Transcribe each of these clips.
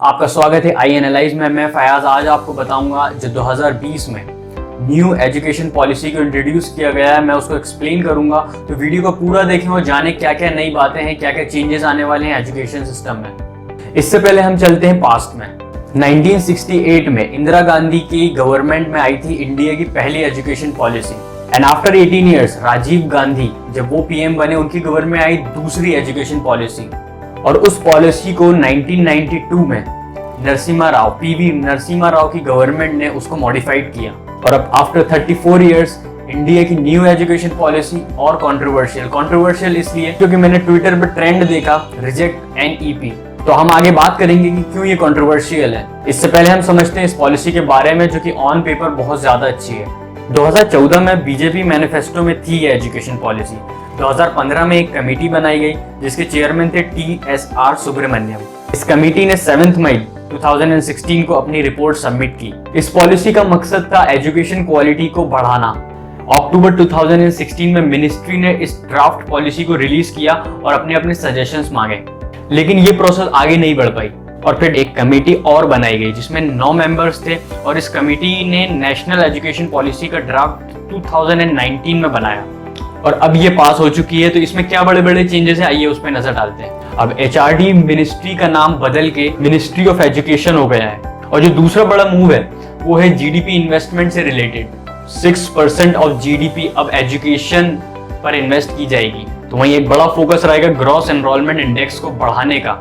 आपका स्वागत है आई एनालाइज में। मैं फयाज आज आपको बताऊंगा जो 2020 में न्यू एजुकेशन पॉलिसी को इंट्रोड्यूस किया गया है, मैं उसको एक्सप्लेन करूंगा। तो वीडियो को पूरा देखें और जाने क्या क्या नई बातें हैं, क्या क्या चेंजेस आने वाले हैं एजुकेशन सिस्टम में। इससे पहले हम चलते हैं पास्ट में। 1968 में इंदिरा गांधी की गवर्नमेंट में आई थी इंडिया की पहली education policy. And after 18 years Rajiv Gandhi जब वो पीएम बने, उनकी गवर्नमेंट में आई दूसरी एजुकेशन पॉलिसी। और उस पॉलिसी को 1992 में पीवी नरसिम्हा राव की गवर्नमेंट ने उसको मॉडिफाइड किया। और अब आफ्टर 34 इयर्स इंडिया की न्यू एजुकेशन पॉलिसी और कंट्रोवर्शियल इसलिए क्योंकि मैंने ट्विटर पर ट्रेंड देखा रिजेक्ट एनईपी। तो हम आगे बात करेंगे कि क्यों ये कंट्रोवर्शियल है। इससे पहले हम समझते हैं इस पॉलिसी के बारे में, जो कि ऑन पेपर बहुत ज्यादा अच्छी है। 2014 में बीजेपी मैनिफेस्टो में थी ये एजुकेशन पॉलिसी। 2015 में एक कमेटी बनाई गई जिसके चेयरमैन थे TSR सुब्रमण्यम। इस कमेटी ने 7 मई 2016 को अपनी रिपोर्ट सबमिट की। इस पॉलिसी का मकसद था एजुकेशन क्वालिटी को बढ़ाना। अक्टूबर 2016 में मिनिस्ट्री ने इस ड्राफ्ट पॉलिसी को रिलीज किया और अपने सजेशंस मांगे, लेकिन ये प्रोसेस आगे नहीं बढ़ पाई। और फिर एक कमेटी और बनाई गई जिसमें 9 मेंबर्स थे और इस कमेटी ने नेशनल एजुकेशन पॉलिसी का ड्राफ्ट 2019 में बनाया और अब ये पास हो चुकी है। तो इसमें क्या बड़े बड़े चेंजेस हैं, आइए उस पर नजर डालते हैं। अब HRD मिनिस्ट्री का नाम बदल के मिनिस्ट्री ऑफ एजुकेशन हो गया है। और जो दूसरा बड़ा मूव है वो है GDP इन्वेस्टमेंट से रिलेटेड। 6% ऑफ GDP अब एजुकेशन पर इन्वेस्ट की जाएगी। तो वहीं एक बड़ा फोकस रहेगा ग्रॉस एनरोलमेंट इंडेक्स को बढ़ाने का,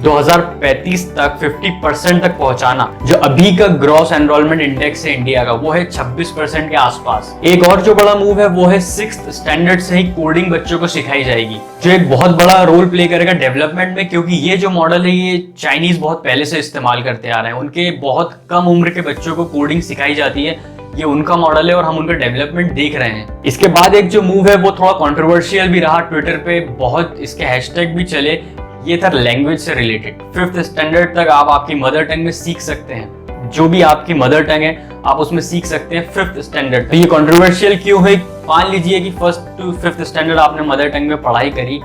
2035 तक 50% तक पहुंचाना। जो अभी का ग्रॉस एनरोलमेंट इंडेक्स है इंडिया का, वो है 26% के आसपास। एक और जो बड़ा मूव है वो है 6th स्टैंडर्ड से ही कोडिंग बच्चों को सिखाई जाएगी, जो एक बहुत बड़ा रोल प्ले करेगा डेवलपमेंट में। क्योंकि ये जो मॉडल है ये चाइनीज बहुत पहले से इस्तेमाल करते आ रहे हैं। उनके बहुत कम उम्र के बच्चों को कोडिंग सिखाई जाती है, ये उनका मॉडल है और हम उनका डेवलपमेंट देख रहे हैं। इसके बाद एक जो मूव है वो थोड़ा कंट्रोवर्शियल भी रहा, ट्विटर पे बहुत इसके हैशटैग भी चले। ये था लैंग्वेज से रिलेटेड। 5th स्टैंडर्ड तक आप आपकी मदर टंग में सीख सकते हैं, जो भी आपकी मदर टंग है आप उसमें सीख सकते हैं 5th स्टैंडर्ड। तो ये कंट्रोवर्शियल क्यों है? मान लीजिए कि 1st to 5th स्टैंडर्ड आपने मदर टंग में पढ़ाई करी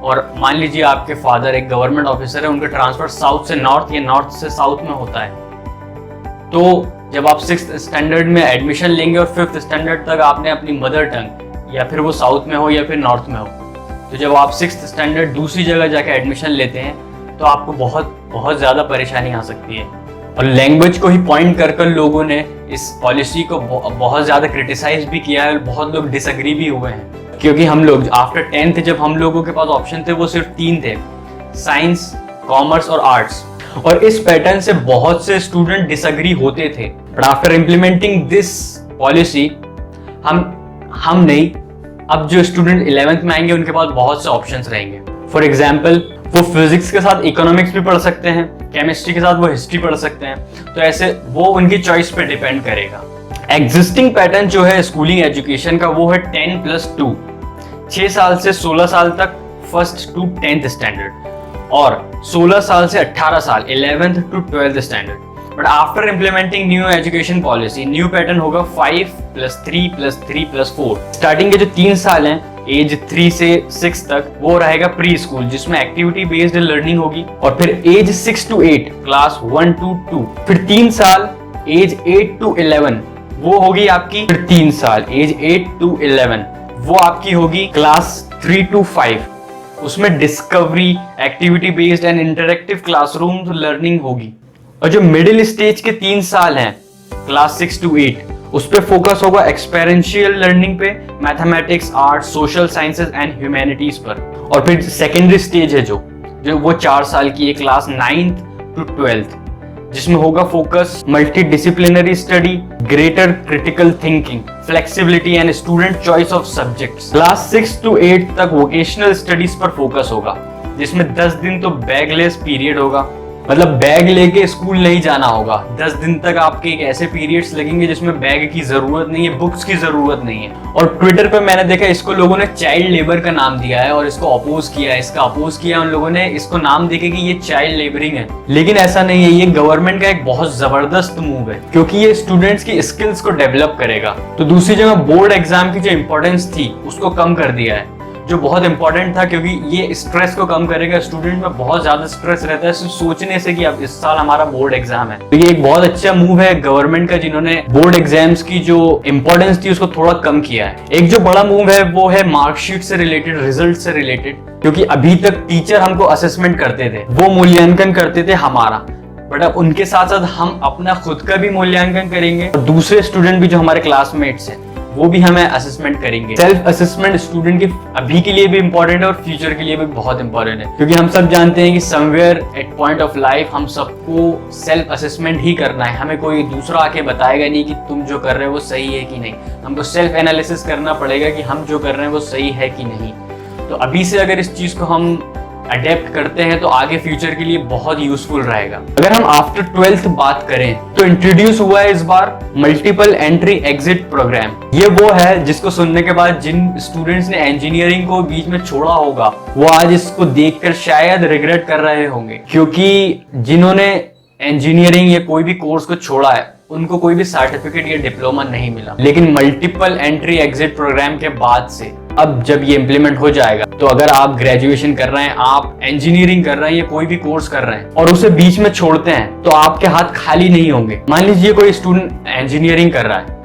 और मान लीजिए आपके फादर एक गवर्नमेंट ऑफिसर है, उनका ट्रांसफर साउथ से नॉर्थ या नॉर्थ से साउथ में होता है। तो जब आप 6th स्टैंडर्ड में एडमिशन लेंगे और 5th स्टैंडर्ड तक आपने अपनी मदर टंग, या फिर वो साउथ में हो या फिर नॉर्थ में हो, तो जब आप 6th स्टैंडर्ड दूसरी जगह जाकर एडमिशन लेते हैं तो आपको बहुत ज़्यादा परेशानी आ सकती है। और लैंग्वेज को ही पॉइंट कर लोगों ने इस पॉलिसी को बहुत ज़्यादा क्रिटिसाइज भी किया है और बहुत लोग डिसएग्री भी हुए हैं। क्योंकि हम लोग आफ्टर 10th जब हम लोगों के पास ऑप्शन थे वो सिर्फ 3 थे, साइंस, कॉमर्स और आर्ट्स। और इस पैटर्न से बहुत से स्टूडेंट डिसएग्री होते थे। But after implementing this policy हम नहीं, अब जो स्टूडेंट 11th में आएंगे उनके पास बहुत से ऑप्शंस रहेंगे। फॉर एग्जाम्पल वो फिजिक्स के साथ इकोनॉमिक्स भी पढ़ सकते हैं, केमिस्ट्री के साथ वो हिस्ट्री पढ़ सकते हैं। तो ऐसे वो उनकी चॉइस पे डिपेंड करेगा। एग्जिस्टिंग पैटर्न जो है स्कूलिंग एजुकेशन का वो है 10+2, 6 साल से 16 साल तक 1st to 10th स्टैंडर्ड, और 16 साल से 18 साल 11th to 12th standard. But after implementing new education policy new pattern होगा 5+3+3+4। स्टार्टिंग के जो 3 साल हैं एज 3 से 6 तक वो रहेगा प्री स्कूल, जिसमें एक्टिविटी बेस्ड लर्निंग होगी। और फिर एज 6 to 8 क्लास 1 to 2। फिर 3 साल एज 8 to 11 वो होगी आपकी, फिर 3 साल एज 8 to 11 वो आपकी होगी क्लास 3 to 5। उसमें discovery, activity based and interactive classroom learning होगी। और जो मिडिल स्टेज के 3 साल हैं क्लास 6 to 8, उस पे फोकस होगा एक्सपेरिएंशियल लर्निंग पे, mathematics, art, social sciences and humanities पर। और फिर सेकेंडरी स्टेज है जो वो 4 साल की है क्लास 9th to 12th, जिसमें होगा focus multi disciplinary study, greater critical thinking, flexibility and student choice of subjects. Class 6 to 8 तक वोकेशनल स्टडीज पर फोकस होगा, जिसमें 10 दिन तो बैगलेस पीरियड होगा, मतलब बैग लेके स्कूल नहीं जाना होगा। 10 दिन तक आपके एक ऐसे पीरियड्स लगेंगे जिसमें बैग की जरूरत नहीं है, बुक्स की जरूरत नहीं है। और ट्विटर पे मैंने देखा इसको लोगों ने चाइल्ड लेबर का नाम दिया है और इसको अपोज किया है। इसका अपोज किया उन लोगों ने, इसको नाम देके कि ये चाइल्ड लेबरिंग है। लेकिन ऐसा नहीं है, ये गवर्नमेंट का एक बहुत जबरदस्त मूव है क्योंकि ये स्टूडेंट्स की स्किल्स को डेवलप करेगा। तो दूसरी जगह बोर्ड एग्जाम की जो इंपॉर्टेंस थी उसको कम कर दिया है। जो बहुत इंपॉर्टेंट था, क्योंकि ये स्ट्रेस को कम करेगा। स्टूडेंट में बहुत ज्यादा स्ट्रेस रहता है सिर्फ सोचने से कि अब इस साल हमारा बोर्ड एग्जाम है। तो ये एक बहुत अच्छा मूव है गवर्नमेंट का, जिन्होंने बोर्ड एग्जाम्स की जो इंपॉर्टेंस थी उसको थोड़ा कम किया है। एक जो बड़ा मूव है वो है मार्कशीट से रिलेटेड, रिजल्ट से रिलेटेड, क्योंकि अभी तक टीचर हमको असेसमेंट करते थे, वो मूल्यांकन करते थे हमारा, बट अब उनके साथ साथ हम अपना खुद का भी मूल्यांकन करेंगे और दूसरे स्टूडेंट भी जो हमारे क्लासमेट्स हैं वो भी हमें असेसमेंट करेंगे। सेल्फ असेसमेंट स्टूडेंट के अभी के लिए भी इंपॉर्टेंट है और फ्यूचर के लिए भी बहुत इंपॉर्टेंट है, क्योंकि हम सब जानते हैं कि somewhere eight point of life हम सबको सेल्फ असेसमेंट ही करना है। हमें कोई दूसरा आके बताएगा नहीं कि तुम जो कर रहे हो वो सही है कि नहीं, हमको सेल्फ एनालिसिस करना पड़ेगा कि हम जो कर रहे हैं वो सही है कि नहीं। तो अभी से अगर इस चीज को हम अडेप्ट करते हैं तो आगे फ्यूचर के लिए बहुत यूजफुल रहेगा। अगर हम आफ्टर 12th बात करें तो इंट्रोड्यूस हुआ है इस बार मल्टीपल एंट्री एग्जिट प्रोग्राम। ये वो है जिसको सुनने के बाद जिन स्टूडेंट्स ने इंजीनियरिंग को बीच में छोड़ा होगा वो आज इसको देखकर शायद रिग्रेट कर रहे होंगे, क्योंकि जिन्होंने इंजीनियरिंग या कोई भी कोर्स को छोड़ा है उनको कोई भी सर्टिफिकेट या डिप्लोमा नहीं मिला। लेकिन मल्टीपल एंट्री एग्जिट प्रोग्राम के बाद से अब जब ये इम्प्लीमेंट हो जाएगा तो अगर आप ग्रेजुएशन कर रहे हैं, आप इंजीनियरिंग कर रहे हैं या कोई भी कोर्स कर रहे हैं और उसे बीच में छोड़ते हैं तो आपके हाथ खाली नहीं होंगे। मान लीजिए कोई स्टूडेंट इंजीनियरिंग कर रहा है,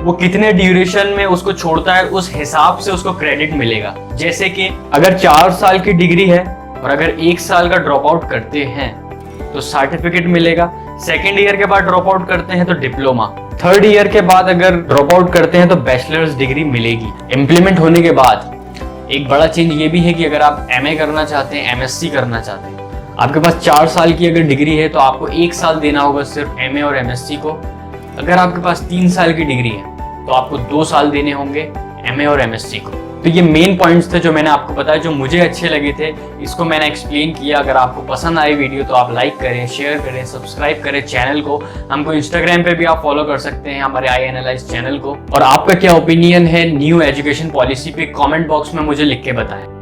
वो कितने ड्यूरेशन में उसको छोड़ता है उस हिसाब से उसको क्रेडिट मिलेगा। जैसे कि अगर 4 साल की डिग्री है और अगर 1 साल का ड्रॉप आउट करते हैं तो सर्टिफिकेट मिलेगा, सेकेंड ईयर के बाद ड्रॉप आउट करते हैं तो डिप्लोमा, थर्ड ईयर के बाद अगर ड्रॉप आउट करते हैं तो बैचलर्स डिग्री मिलेगी। इम्प्लीमेंट होने के बाद एक बड़ा चेंज ये भी है कि अगर आप एमए करना चाहते हैं, एमएससी करना चाहते हैं, आपके पास 4 साल की अगर डिग्री है तो आपको 1 साल देना होगा सिर्फ एमए और एमएससी को। अगर आपके पास 3 साल की डिग्री है तो आपको 2 साल देने होंगे एमए और एमएससी को। तो ये मेन पॉइंट्स थे जो मैंने आपको बताया, जो मुझे अच्छे लगे थे, इसको मैंने एक्सप्लेन किया। अगर आपको पसंद आई वीडियो तो आप लाइक करें, शेयर करें, सब्सक्राइब करें चैनल को। हमको इंस्टाग्राम पे भी आप फॉलो कर सकते हैं, हमारे आई एनालाइज चैनल को। और आपका क्या ओपिनियन है न्यू एजुकेशन पॉलिसी पे, कमेंट बॉक्स में मुझे लिख के बताएं।